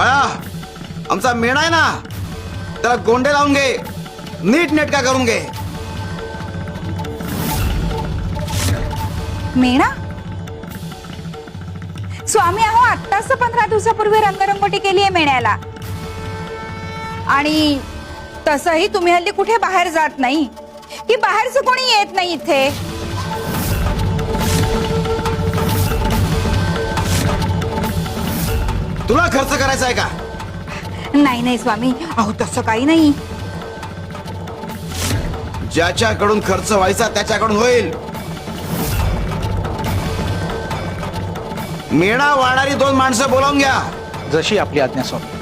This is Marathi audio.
बाळा, आमचा मेणा आहे ना, त्याला गोंडे लावून घे, नीट नेटका करून घे. मेणा स्वामी अहो आत्ताच 15 दिवसापूर्वी रंगरंगोटी केली आहे मेण्याला. आणि तसंही तुम्ही हल्ली कुठे बाहेर जात नाही की बाहेरचं कोणी येत नाही इथे. तुला खर्च करायचा आहे का? नाही नाही स्वामी, अहो तसं काही नाही. ज्याच्याकडून खर्च व्हायचा त्याच्याकडून होईल. मेणा वाढणारी 2 माणसं बोलावून घ्या. जशी आपली आज्ञा स्वामी.